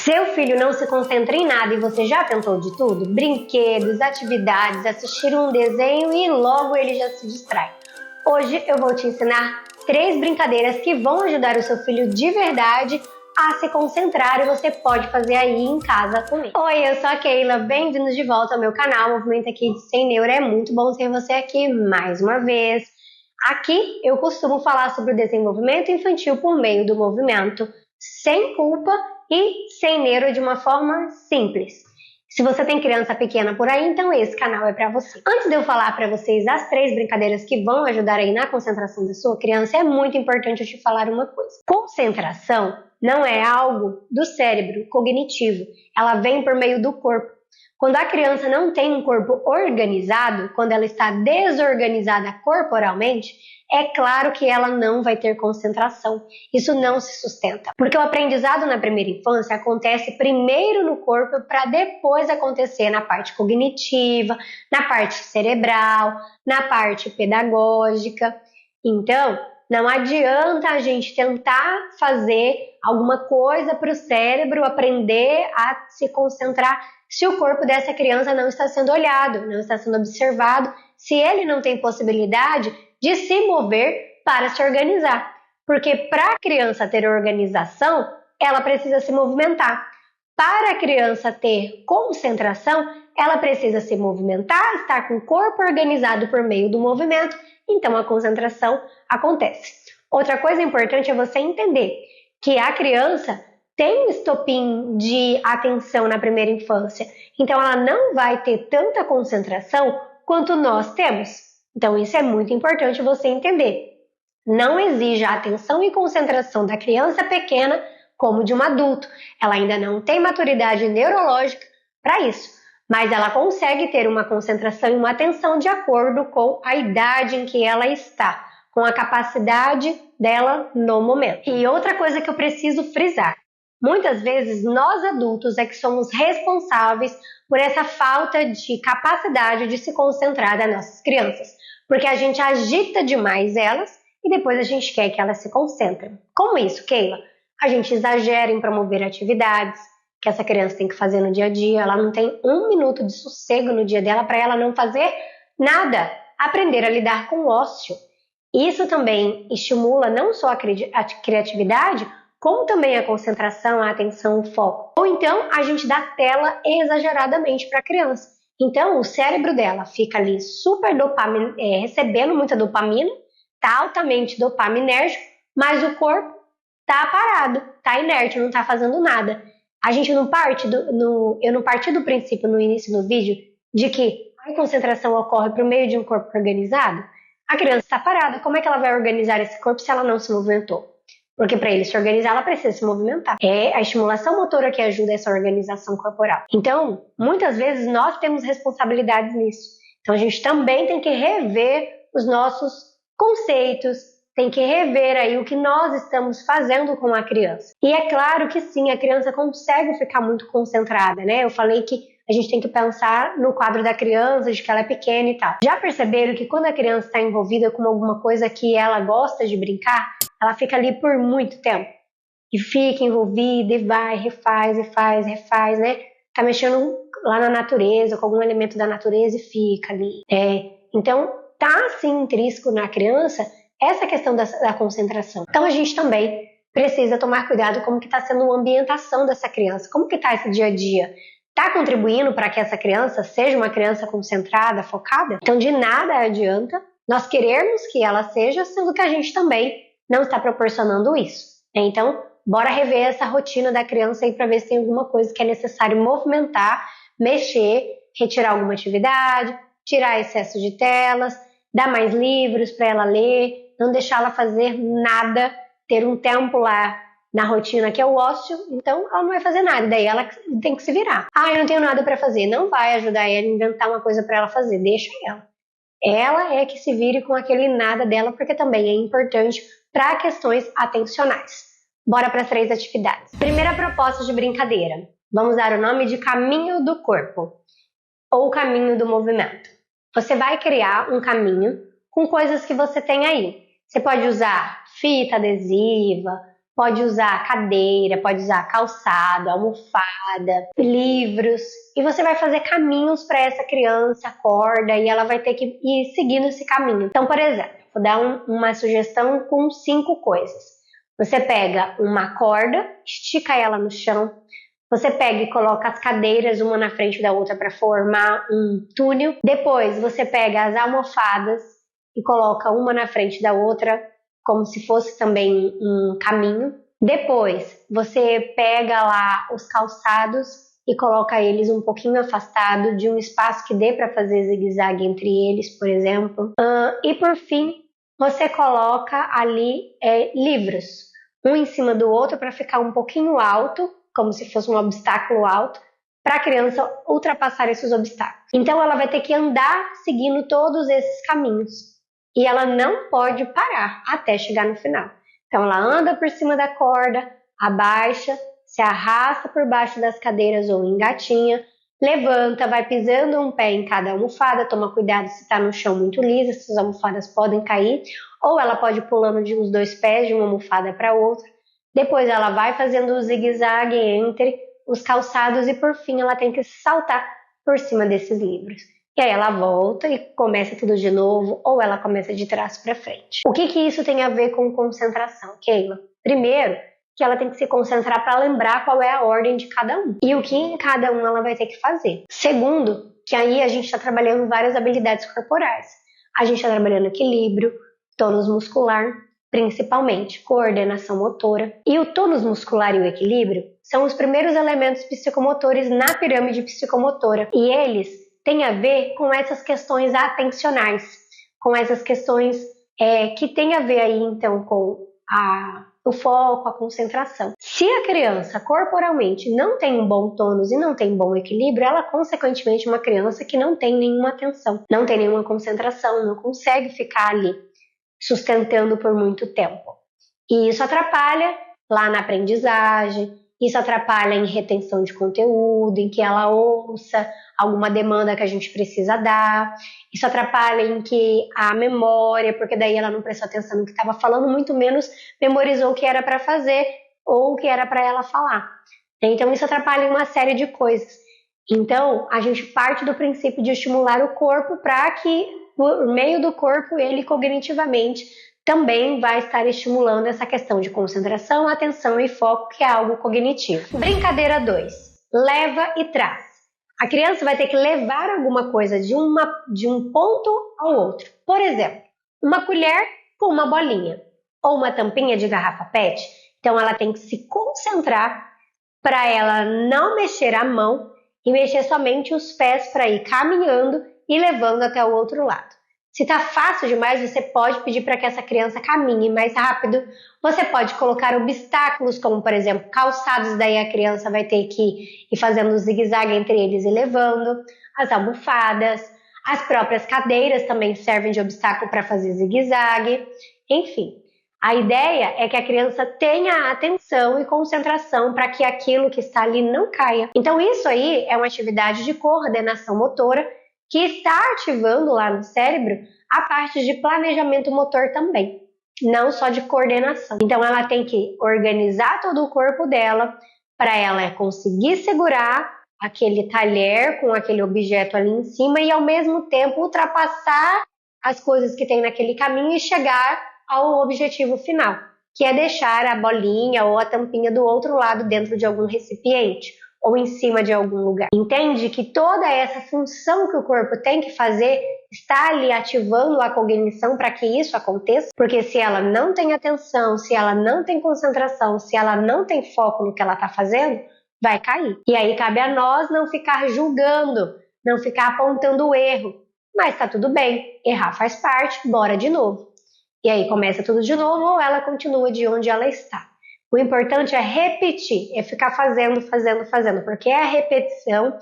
Seu filho não se concentra em nada e você já tentou de tudo? Brinquedos, atividades, assistir um desenho e logo ele já se distrai. Hoje eu vou te ensinar 3 brincadeiras que vão ajudar o seu filho de verdade a se concentrar e você pode fazer aí em casa comigo. Oi, eu sou a Keila, bem-vindos de volta ao meu canal Movimento aqui de Sem Neuro. É muito bom ter você aqui mais uma vez. Aqui eu costumo falar sobre o desenvolvimento infantil por meio do movimento, sem culpa e sem neuro, de uma forma simples. Se você tem criança pequena por aí, então esse canal é para você. Antes de eu falar para vocês as 3 brincadeiras que vão ajudar aí na concentração da sua criança, é muito importante eu te falar uma coisa. Concentração não é algo do cérebro cognitivo, ela vem por meio do corpo. Quando a criança não tem um corpo organizado, quando ela está desorganizada corporalmente, é claro que ela não vai ter concentração. Isso não se sustenta. Porque o aprendizado na primeira infância acontece primeiro no corpo para depois acontecer na parte cognitiva, na parte cerebral, na parte pedagógica. Então, não adianta a gente tentar fazer alguma coisa para o cérebro aprender a se concentrar se o corpo dessa criança não está sendo olhado, não está sendo observado, se ele não tem possibilidade de se mover para se organizar. Porque para a criança ter organização, ela precisa se movimentar. Para a criança ter concentração, ela precisa se movimentar, estar com o corpo organizado por meio do movimento, então a concentração acontece. Outra coisa importante é você entender que a criança tem um estopim de atenção na primeira infância, então ela não vai ter tanta concentração quanto nós temos. Então isso é muito importante você entender. Não exige a atenção e concentração da criança pequena como de um adulto. Ela ainda não tem maturidade neurológica para isso, mas ela consegue ter uma concentração e uma atenção de acordo com a idade em que ela está, com a capacidade dela no momento. E outra coisa que eu preciso frisar: muitas vezes nós adultos é que somos responsáveis por essa falta de capacidade de se concentrar das nossas crianças, porque a gente agita demais elas e depois a gente quer que elas se concentrem. Como isso, Keila? A gente exagera em promover atividades que essa criança tem que fazer no dia a dia, ela não tem 1 minuto de sossego no dia dela para ela não fazer nada, aprender a lidar com o ócio. Isso também estimula não só a criatividade, como também a concentração, a atenção, o foco. Ou então a gente dá tela exageradamente para a criança. Então o cérebro dela fica ali super recebendo muita dopamina, está altamente dopaminérgico, mas o corpo está parado, está inerte, não está fazendo nada. A gente não parte eu não parti do princípio no início do vídeo de que a concentração ocorre por meio de um corpo organizado. A criança está parada, como é que ela vai organizar esse corpo se ela não se movimentou? Porque para ele se organizar, ela precisa se movimentar. É a estimulação motora que ajuda essa organização corporal. Então, muitas vezes nós temos responsabilidades nisso. Então, a gente também tem que rever os nossos conceitos, tem que rever aí o que nós estamos fazendo com a criança. E é claro que sim, a criança consegue ficar muito concentrada, né? Eu falei que a gente tem que pensar no quadro da criança, de que ela é pequena e tal. Já perceberam que quando a criança está envolvida com alguma coisa que ela gosta de brincar, ela fica ali por muito tempo? E fica envolvida e vai, refaz, né? Tá mexendo lá na natureza, com algum elemento da natureza e fica ali. Então, tá assim intrínseco na criança essa questão da concentração. Então a gente também precisa tomar cuidado como que está sendo a ambientação dessa criança, como que está esse dia a dia. Está contribuindo para que essa criança seja uma criança concentrada, focada? Então de nada adianta nós querermos que ela seja, sendo que a gente também não está proporcionando isso. Então bora rever essa rotina da criança aí para ver se tem alguma coisa que é necessário movimentar, mexer, retirar alguma atividade, tirar excesso de telas, dar mais livros para ela ler, não deixar ela fazer nada, ter um tempo lá na rotina que é o ócio, então ela não vai fazer nada, daí ela tem que se virar. Eu não tenho nada para fazer, não vai ajudar ela a inventar uma coisa para ela fazer, deixa ela. Ela é que se vire com aquele nada dela, porque também é importante para questões atencionais. Bora para as 3 atividades. Primeira proposta de brincadeira, vamos dar o nome de caminho do corpo, ou caminho do movimento. Você vai criar um caminho com coisas que você tem aí. Você pode usar fita adesiva, pode usar cadeira, pode usar calçado, almofada, livros, e você vai fazer caminhos para essa criança, corda, e ela vai ter que ir seguindo esse caminho. Então, por exemplo, vou dar uma sugestão com 5 coisas. Você pega uma corda, estica ela no chão, você pega e coloca as cadeiras uma na frente da outra para formar um túnel. Depois você pega as almofadas e coloca uma na frente da outra, como se fosse também um caminho. Depois você pega lá os calçados e coloca eles um pouquinho afastado de um espaço que dê para fazer zigue-zague entre eles, por exemplo. E por fim, você coloca ali livros, um em cima do outro para ficar um pouquinho alto, como se fosse um obstáculo alto, para a criança ultrapassar esses obstáculos. Então ela vai ter que andar seguindo todos esses caminhos e ela não pode parar até chegar no final. Então ela anda por cima da corda, abaixa, se arrasta por baixo das cadeiras ou engatinha, levanta, vai pisando um pé em cada almofada, toma cuidado se está no chão muito liso, essas almofadas podem cair, ou ela pode ir pulando de uns 2 pés de uma almofada para outra. Depois ela vai fazendo o zigue-zague entre os calçados e por fim ela tem que saltar por cima desses livros. E aí ela volta e começa tudo de novo, ou ela começa de trás para frente. O que isso tem a ver com concentração, Keila? Primeiro, que ela tem que se concentrar para lembrar qual é a ordem de cada um e o que em cada um ela vai ter que fazer. Segundo, que aí a gente está trabalhando várias habilidades corporais. A gente está trabalhando equilíbrio, tônus muscular, principalmente coordenação motora. E o tônus muscular e o equilíbrio são os primeiros elementos psicomotores na pirâmide psicomotora. E eles têm a ver com essas questões atencionais, com essas questões que têm a ver aí então com o foco, a concentração. Se a criança corporalmente não tem um bom tônus e não tem um bom equilíbrio, ela consequentemente é uma criança que não tem nenhuma atenção, não tem nenhuma concentração, não consegue ficar ali sustentando por muito tempo. E isso atrapalha lá na aprendizagem, isso atrapalha em retenção de conteúdo, em que ela ouça alguma demanda que a gente precisa dar, isso atrapalha em que a memória, porque daí ela não prestou atenção no que estava falando, muito menos memorizou o que era para fazer ou o que era para ela falar. Então isso atrapalha em uma série de coisas. Então a gente parte do princípio de estimular o corpo para que por meio do corpo, ele cognitivamente também vai estar estimulando essa questão de concentração, atenção e foco, que é algo cognitivo. Brincadeira 2. Leva e traz. A criança vai ter que levar alguma coisa de um ponto ao outro. Por exemplo, uma colher com uma bolinha ou uma tampinha de garrafa PET. Então ela tem que se concentrar para ela não mexer a mão e mexer somente os pés para ir caminhando e levando até o outro lado. Se está fácil demais, você pode pedir para que essa criança caminhe mais rápido. Você pode colocar obstáculos, como por exemplo calçados, daí a criança vai ter que ir fazendo zigue-zague entre eles e levando. As almofadas, as próprias cadeiras também servem de obstáculo para fazer zigue-zague. Enfim, a ideia é que a criança tenha atenção e concentração para que aquilo que está ali não caia. Então isso aí é uma atividade de coordenação motora que está ativando lá no cérebro a parte de planejamento motor também, não só de coordenação. Então ela tem que organizar todo o corpo dela para ela conseguir segurar aquele talher com aquele objeto ali em cima e ao mesmo tempo ultrapassar as coisas que tem naquele caminho e chegar ao objetivo final, que é deixar a bolinha ou a tampinha do outro lado dentro de algum recipiente ou em cima de algum lugar. Entende que toda essa função que o corpo tem que fazer está ali ativando a cognição para que isso aconteça? Porque se ela não tem atenção, se ela não tem concentração, se ela não tem foco no que ela está fazendo, vai cair. E aí cabe a nós não ficar julgando, não ficar apontando o erro. Mas tá tudo bem, errar faz parte, bora de novo. E aí começa tudo de novo ou ela continua de onde ela está. O importante é repetir, é ficar fazendo, porque a repetição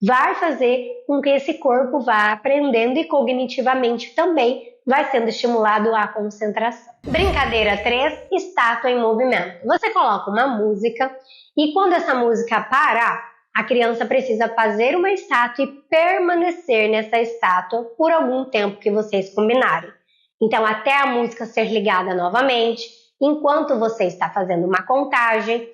vai fazer com que esse corpo vá aprendendo e cognitivamente também vai sendo estimulado a concentração. Brincadeira 3, estátua em movimento. Você coloca uma música e quando essa música parar, a criança precisa fazer uma estátua e permanecer nessa estátua por algum tempo que vocês combinarem. Então, até a música ser ligada novamente, enquanto você está fazendo uma contagem.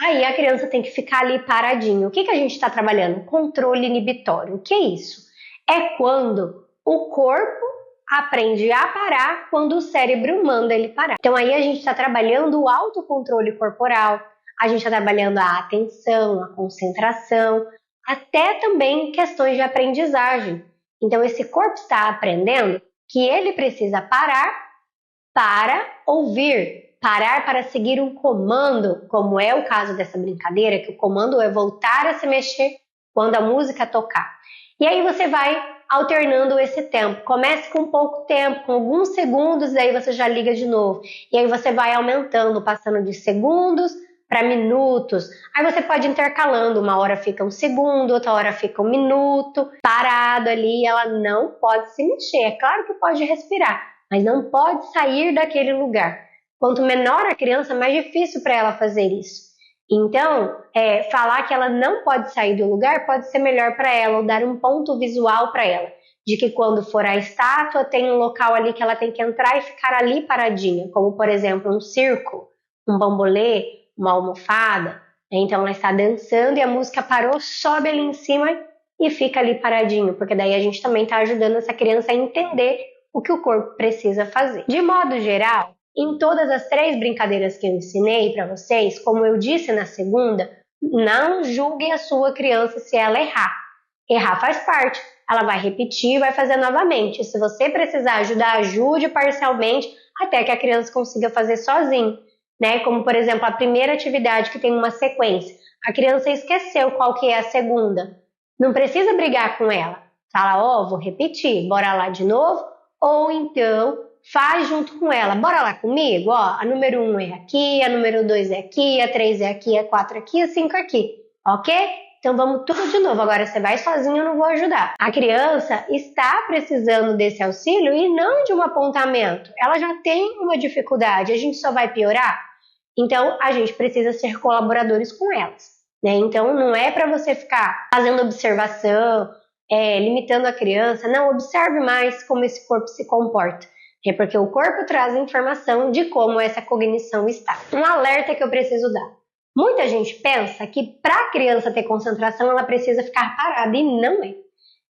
Aí a criança tem que ficar ali paradinho. O que a gente está trabalhando? Controle inibitório. O que é isso? É quando o corpo aprende a parar quando o cérebro manda ele parar. Então aí a gente está trabalhando o autocontrole corporal, a gente está trabalhando a atenção, a concentração, até também questões de aprendizagem. Então esse corpo está aprendendo que ele precisa parar para ouvir, parar para seguir um comando, como é o caso dessa brincadeira, que o comando é voltar a se mexer quando a música tocar. E aí você vai alternando esse tempo. Comece com pouco tempo, com alguns segundos, daí você já liga de novo. E aí você vai aumentando, passando de segundos para minutos. Aí você pode ir intercalando, uma hora fica um segundo, outra hora fica um minuto, parado ali, ela não pode se mexer. É claro que pode respirar, mas não pode sair daquele lugar. Quanto menor a criança, mais difícil para ela fazer isso. Então, falar que ela não pode sair do lugar pode ser melhor para ela, ou dar um ponto visual para ela, de que quando for a estátua tem um local ali que ela tem que entrar e ficar ali paradinha, como por exemplo um círculo, um bambolê, uma almofada. Então ela está dançando e a música parou, sobe ali em cima e fica ali paradinho, porque daí a gente também está ajudando essa criança a entender o que o corpo precisa fazer. De modo geral, em todas as 3 brincadeiras que eu ensinei para vocês, como eu disse na segunda, não julgue a sua criança se ela errar. Errar faz parte, ela vai repetir e vai fazer novamente. Se você precisar ajudar, ajude parcialmente até que a criança consiga fazer sozinha. Né? Como, por exemplo, a primeira atividade que tem uma sequência. A criança esqueceu qual que é a segunda. Não precisa brigar com ela. Fala, vou repetir, bora lá de novo. Ou então, faz junto com ela. Bora lá comigo? A número 1 é aqui, a número 2 é aqui, a 3 é aqui, a 4 aqui, a 5 aqui. Ok? Então vamos tudo de novo. Agora você vai sozinho, eu não vou ajudar. A criança está precisando desse auxílio e não de um apontamento. Ela já tem uma dificuldade, a gente só vai piorar? Então, a gente precisa ser colaboradores com elas, né? Então, não é para você ficar fazendo observação, limitando a criança. Não, observe mais como esse corpo se comporta. É porque o corpo traz informação de como essa cognição está. Um alerta que eu preciso dar. Muita gente pensa que para a criança ter concentração, ela precisa ficar parada, e não é.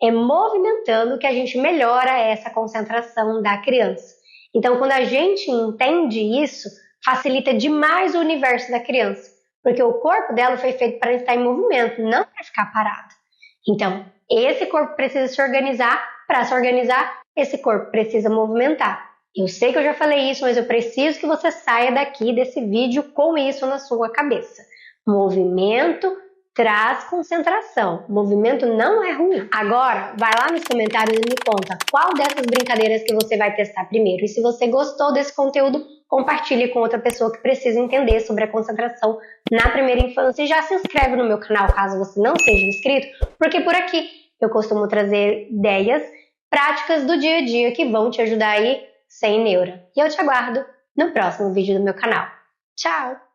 É movimentando que a gente melhora essa concentração da criança. Então, quando a gente entende isso, facilita demais o universo da criança, porque o corpo dela foi feito para estar em movimento, não para ficar parado. Então, esse corpo precisa se organizar, para se organizar, esse corpo precisa movimentar. Eu sei que eu já falei isso, mas eu preciso que você saia daqui desse vídeo com isso na sua cabeça. Movimento traz concentração. Movimento não é ruim. Agora, vai lá nos comentários e me conta qual dessas brincadeiras que você vai testar primeiro. E se você gostou desse conteúdo, compartilhe com outra pessoa que precisa entender sobre a concentração na primeira infância. E já se inscreve no meu canal caso você não seja inscrito, porque por aqui eu costumo trazer ideias práticas do dia a dia que vão te ajudar aí sem neura. E eu te aguardo no próximo vídeo do meu canal. Tchau!